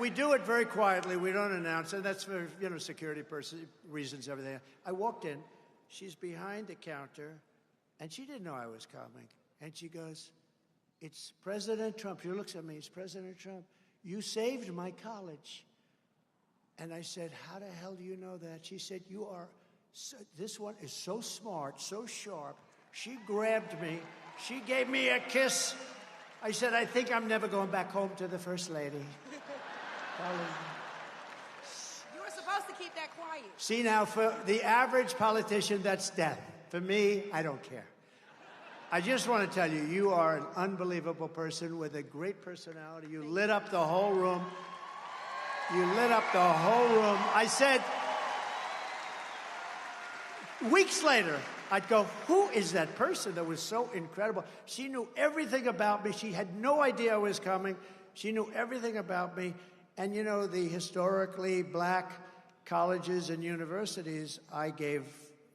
we do it very quietly. We don't announce it. That's for, security reasons, everything. I walked in. She's behind the counter, and she didn't know I was coming. And she goes, "It's President Trump." She looks at me. "It's President Trump. You saved my college." And I said, "How the hell do you know that?" She said, "This one is so smart, so sharp." She grabbed me. She gave me a kiss. I said, "I think I'm never going back home to the First Lady." You were supposed to keep that quiet. See, now, for the average politician, that's death. For me, I don't care. I just want to tell you, you are an unbelievable person with a great personality. You lit up the whole room. You lit up the whole room. I said, weeks later, I'd go, "Who is that person that was so incredible?" She knew everything about me. She had no idea I was coming. She knew everything about me. And, the historically black colleges and universities, I gave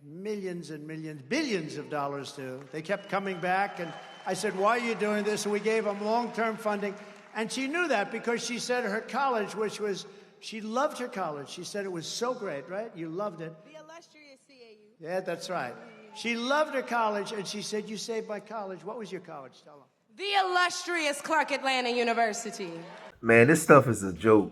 millions and millions, billions of dollars to. They kept coming back, and I said, "Why are you doing this?" And we gave them long-term funding. And she knew that because she said her college, she loved her college. She said it was so great, right? You loved it. The illustrious CAU. Yeah, that's right. She loved her college, and she said, "You saved my college." What was your college? Tell them. The illustrious Clark Atlanta University. Man, this stuff is a joke.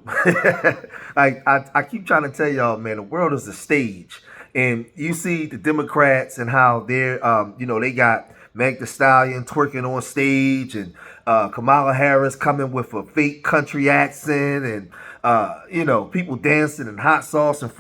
I keep trying to tell y'all, man, the world is a stage. And you see the Democrats and how they're, they got Meg Thee Stallion twerking on stage, and Kamala Harris coming with a fake country accent, and people dancing in hot sauce and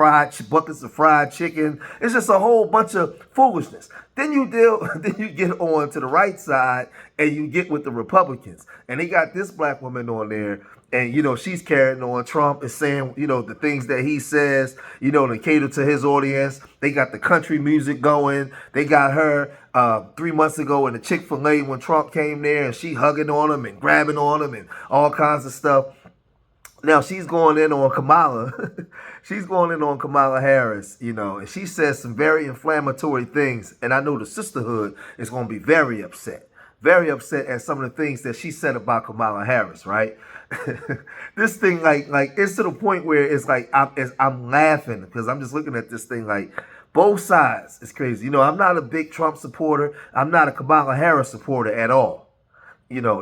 buckets of fried chicken. It's just a whole bunch of foolishness. Then you get on to the right side, and you get with the Republicans, and they got this black woman on there. And, she's carrying on. Trump is saying, the things that he says, to cater to his audience. They got the country music going. They got her 3 months ago in the Chick-fil-A when Trump came there, and she hugging on him and grabbing on him and all kinds of stuff. Now, she's going in on Kamala. She's going in on Kamala Harris, and she says some very inflammatory things. And I know the Sisterhood is going to be very upset at some of the things that she said about Kamala Harris, right? This thing, like it's to the point where it's like I'm laughing because I'm just looking at this thing like both sides. It's crazy. I'm not a big Trump supporter. I'm not a Kamala Harris supporter at all.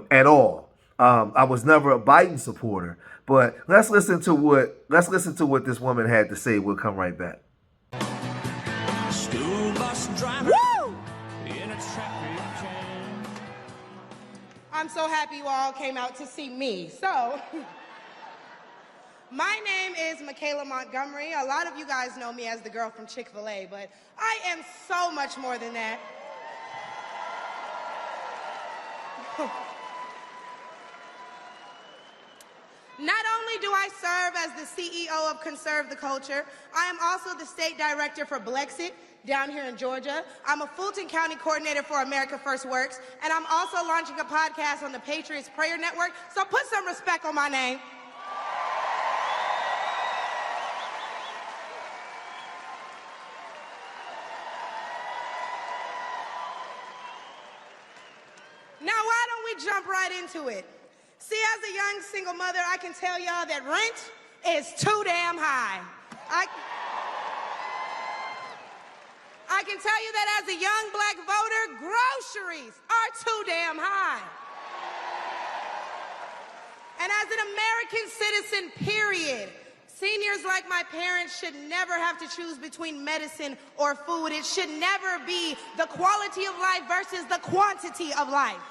At all. I was never a Biden supporter. But let's listen to what this woman had to say. We'll come right back. School bus driver. Woo! In a traffic jam. I'm so happy you all came out to see me. So, my name is Michaela Montgomery. A lot of you guys know me as the girl from Chick-fil-A, but I am so much more than that. Not only do I serve as the CEO of Conserve the Culture, I am also the state director for Blexit down here in Georgia. I'm a Fulton County coordinator for America First Works, and I'm also launching a podcast on the Patriots Prayer Network, so put some respect on my name. Now, why don't we jump right into it? See, as a young single mother, I can tell y'all that rent is too damn high. I can tell you that as a young black voter, groceries are too damn high. And as an American citizen, period, seniors like my parents should never have to choose between medicine or food. It should never be the quality of life versus the quantity of life.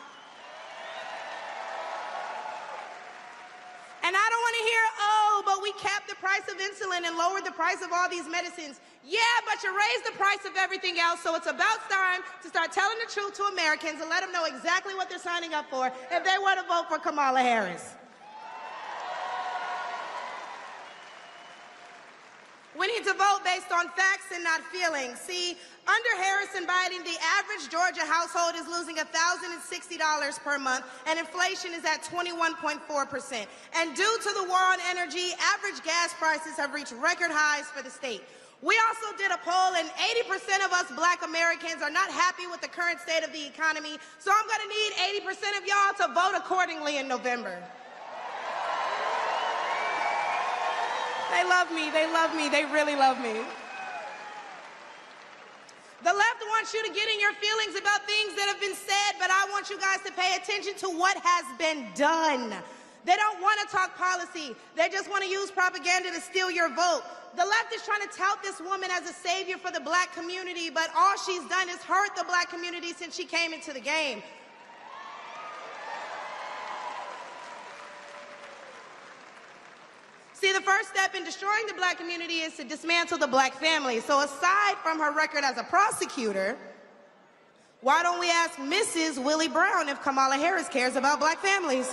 And I don't want to hear, "Oh, but we capped the price of insulin and lowered the price of all these medicines." Yeah, but you raised the price of everything else, so it's about time to start telling the truth to Americans and let them know exactly what they're signing up for if they want to vote for Kamala Harris. We need to vote based on facts and not feelings. See, under Harris and Biden, the average Georgia household is losing $1,060 per month, and inflation is at 21.4%. And due to the war on energy, average gas prices have reached record highs for the state. We also did a poll, and 80% of us black Americans are not happy with the current state of the economy, so I'm going to need 80% of y'all to vote accordingly in November. They love me. They love me. They really love me. The left wants you to get in your feelings about things that have been said, but I want you guys to pay attention to what has been done. They don't want to talk policy. They just want to use propaganda to steal your vote. The left is trying to tout this woman as a savior for the black community, but all she's done is hurt the black community since she came into the game. See, the first step in destroying the black community is to dismantle the black family. So aside from her record as a prosecutor, why don't we ask Mrs. Willie Brown if Kamala Harris cares about black families?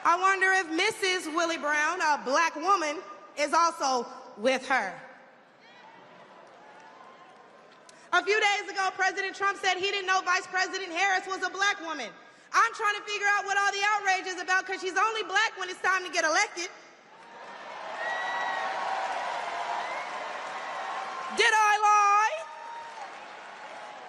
I wonder if Mrs. Willie Brown, a black woman, is also with her. A few days ago, President Trump said he didn't know Vice President Harris was a black woman. I'm trying to figure out what all the outrage is about because she's only black when it's time to get elected. Did I lie?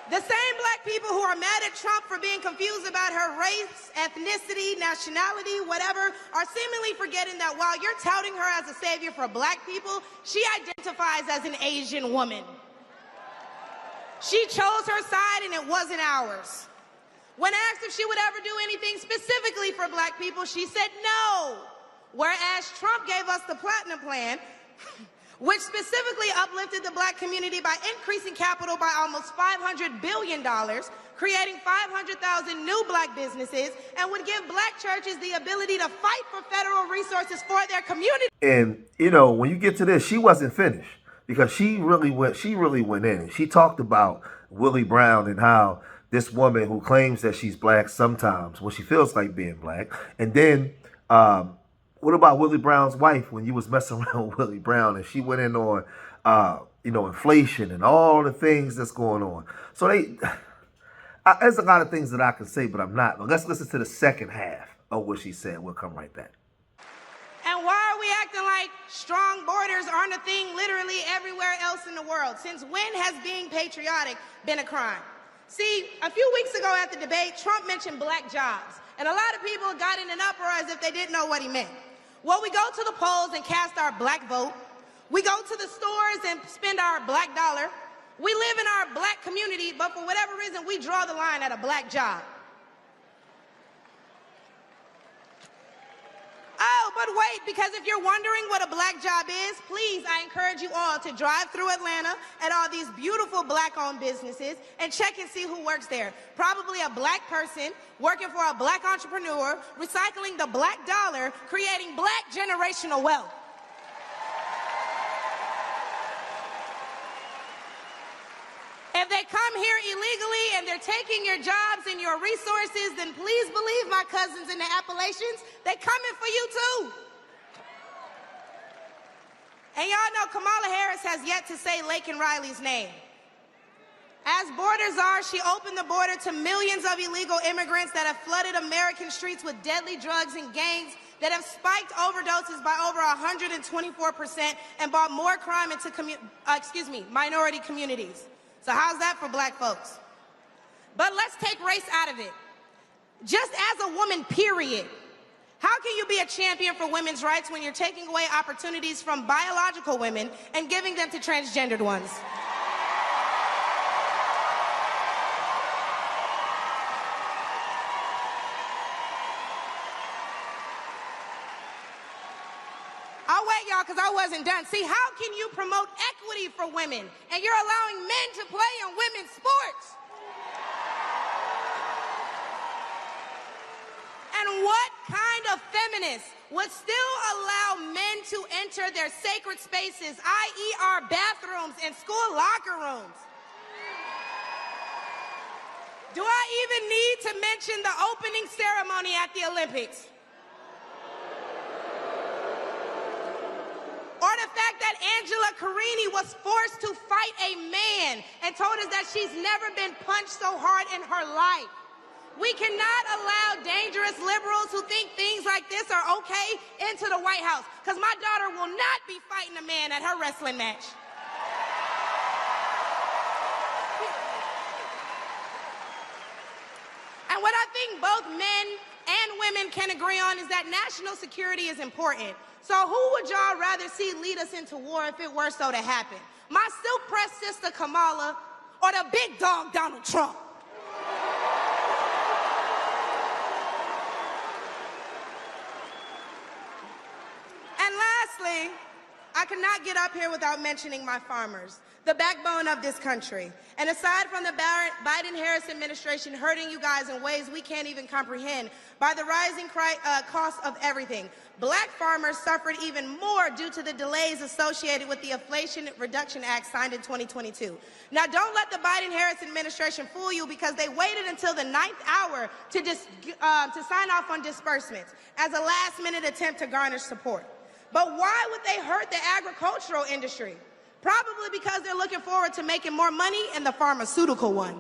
The same black people who are mad at Trump for being confused about her race, ethnicity, nationality, whatever, are seemingly forgetting that while you're touting her as a savior for black people, she identifies as an Asian woman. She chose her side and it wasn't ours. When asked if she would ever do anything specifically for black people, she said no. Whereas Trump gave us the Platinum Plan, which specifically uplifted the black community by increasing capital by almost $500 billion, creating 500,000 new black businesses, and would give black churches the ability to fight for federal resources for their community. And, you know, when you get to this, she wasn't finished because she really went in. She talked about Willie Brown and how this woman who claims that she's black sometimes when she feels like being black. And then what about Willie Brown's wife when you was messing around with Willie Brown and she went in on, you know, inflation and all the things that's going on. So there's a lot of things that I can say, but I'm not. But let's listen to the second half of what she said. We'll come right back. And why are we acting like strong borders aren't a thing literally everywhere else in the world? Since when has being patriotic been a crime? See, a few weeks ago at the debate, Trump mentioned black jobs. And a lot of people got in an uproar as if they didn't know what he meant. Well, we go to the polls and cast our black vote. We go to the stores and spend our black dollar. We live in our black community, but for whatever reason, we draw the line at a black job. Oh, but wait, because if you're wondering what a black job is, please, I encourage you all to drive through Atlanta at all these beautiful black-owned businesses and check and see who works there. Probably a black person working for a black entrepreneur, recycling the black dollar, creating black generational wealth. If they come here illegally and they're taking your jobs and your resources, then please believe my cousins in the Appalachians, they're coming for you too. And y'all know Kamala Harris has yet to say Laken Riley's name. As border czar, she opened the border to millions of illegal immigrants that have flooded American streets with deadly drugs and gangs that have spiked overdoses by over 124% and brought more crime into minority communities. So how's that for black folks? But let's take race out of it. Just as a woman, period. How can you be a champion for women's rights when you're taking away opportunities from biological women and giving them to transgendered ones? I'll wait, y'all, because I wasn't done. See, how can you promote equity for women and you're allowing men to play in women's sports? And what kind of feminist would still allow men to enter their sacred spaces, i.e. our bathrooms and school locker rooms? Do I even need to mention the opening ceremony at the Olympics? Or the fact that Angela Carini was forced to fight a man and told us that she's never been punched so hard in her life. We cannot allow dangerous liberals who think things like this are okay into the White House, because my daughter will not be fighting a man at her wrestling match. And when I thing both men and women can agree on is that national security is important. So who would y'all rather see lead us into war if it were so to happen? My silk-pressed sister Kamala or the big dog Donald Trump? And lastly, I cannot get up here without mentioning my farmers, the backbone of this country. And aside from the Biden-Harris administration hurting you guys in ways we can't even comprehend by the rising cost of everything, black farmers suffered even more due to the delays associated with the Inflation Reduction Act signed in 2022. Now, don't let the Biden-Harris administration fool you, because they waited until the 9th hour to sign off on disbursements as a last-minute attempt to garner support. But why would they hurt the agricultural industry? Probably because they're looking forward to making more money in the pharmaceutical one.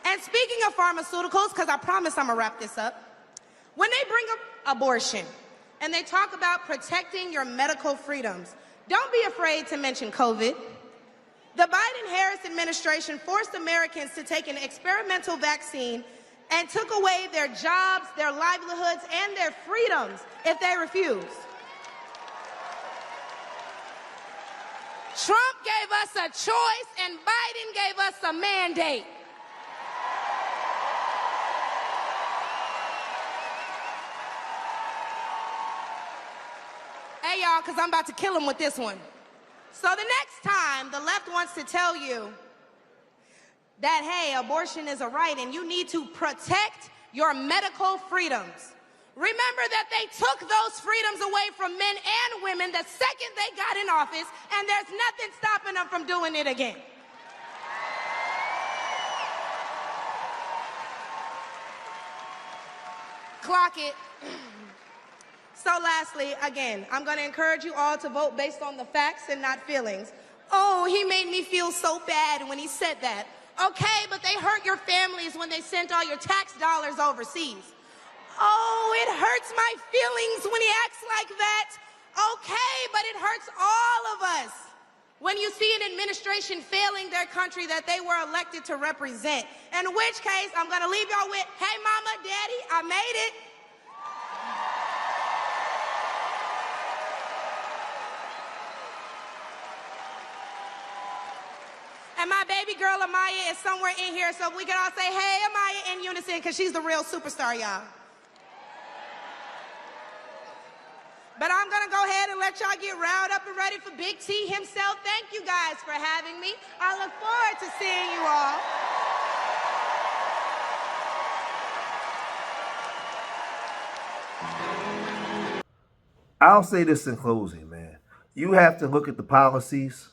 And speaking of pharmaceuticals, because I promise I'm gonna wrap this up, when they bring up abortion and they talk about protecting your medical freedoms, don't be afraid to mention COVID. The Biden-Harris administration forced Americans to take an experimental vaccine and took away their jobs, their livelihoods, and their freedoms if they refused. Trump gave us a choice and Biden gave us a mandate. Hey y'all, because I'm about to kill him with this one. So the next time the left wants to tell you that, hey, abortion is a right and you need to protect your medical freedoms, remember that they took those freedoms away from men and women the second they got in office, and there's nothing stopping them from doing it again. Clock it. So lastly, again, I'm going to encourage you all to vote based on the facts and not feelings. Oh, he made me feel so bad when he said that. Okay, but they hurt your families when they sent all your tax dollars overseas. Oh, it hurts my feelings when he acts like that. Okay, but it hurts all of us when you see an administration failing their country that they were elected to represent. In which case, I'm going to leave y'all with, hey, mama, daddy, I made it. And my baby girl, Amaya, is somewhere in here, so we can all say, hey, Amaya, in unison, because she's the real superstar, y'all. But I'm going to go ahead and let y'all get riled up and ready for Big T himself. Thank you guys for having me. I look forward to seeing you all. I'll say this in closing, man. You have to look at the policies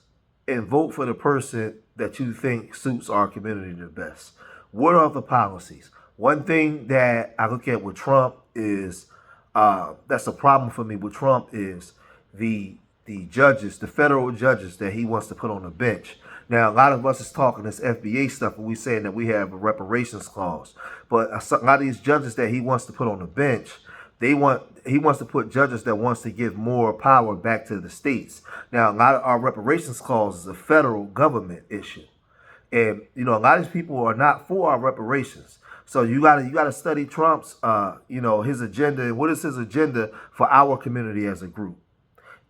and vote for the person that you think suits our community the best. What are the policies? One thing that I look at with Trump is, that's a problem for me with Trump, is the judges, the federal judges that he wants to put on the bench. Now, a lot of us is talking this FBA stuff, and we saying that we have a reparations clause. But a lot of these judges that he wants to put on the bench, he wants to put judges that wants to give more power back to the states. Now, a lot of our reparations clause is a federal government issue. And, you know, a lot of these people are not for our reparations. So you gotta study Trump's, his agenda, and what is his agenda for our community as a group.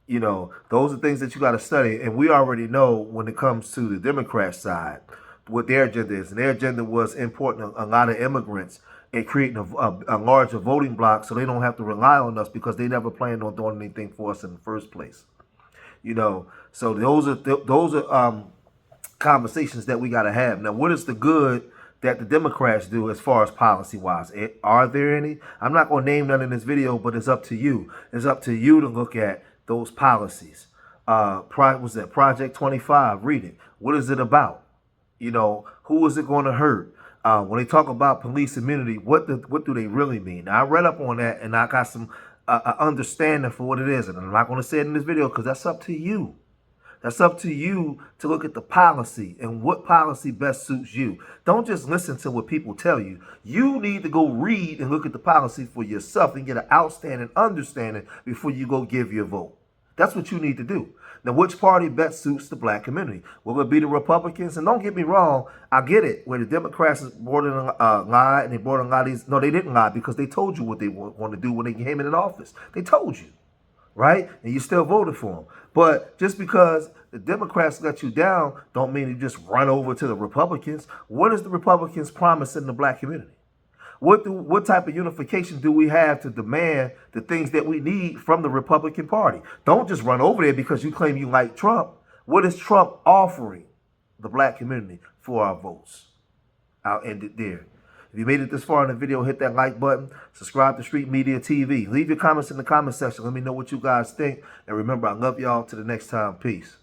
You know, those are things that you got to study. And we already know when it comes to the Democrat side, what their agenda is. And their agenda was importing a lot of immigrants and creating a larger voting bloc so they don't have to rely on us, because they never planned on doing anything for us in the first place. You know, so those are conversations that we got to have. Now, what is the good that the Democrats do as far as policy-wise? Are there any? I'm not going to name none in this video, but it's up to you. It's up to you to look at those policies. Was that Project 25? Read it. What is it about? You know, who is it going to hurt? When they talk about police immunity, what do they really mean? Now, I read up on that, and I got some understanding for what it is. And I'm not going to say it in this video, because that's up to you. That's up to you to look at the policy and what policy best suits you. Don't just listen to what people tell you. You need to go read and look at the policy for yourself and get an outstanding understanding before you go give your vote. That's what you need to do. Now, which party best suits the black community? Will it be the Republicans? And don't get me wrong, I get it. Where the Democrats brought in lied, and they brought in a lot of these. No, they didn't lie because they told you what they want to do when they came in office. They told you, right? And you still voted for them. But just because the Democrats let you down, don't mean you just run over to the Republicans. What is the Republicans promising the black community? What type of unification do we have to demand the things that we need from the Republican Party? Don't just run over there because you claim you like Trump. What is Trump offering the black community for our votes? I'll end it there. If you made it this far in the video, hit that like button. Subscribe to Street Media TV. Leave your comments in the comment section. Let me know what you guys think. And remember, I love y'all. Till the next time. Peace.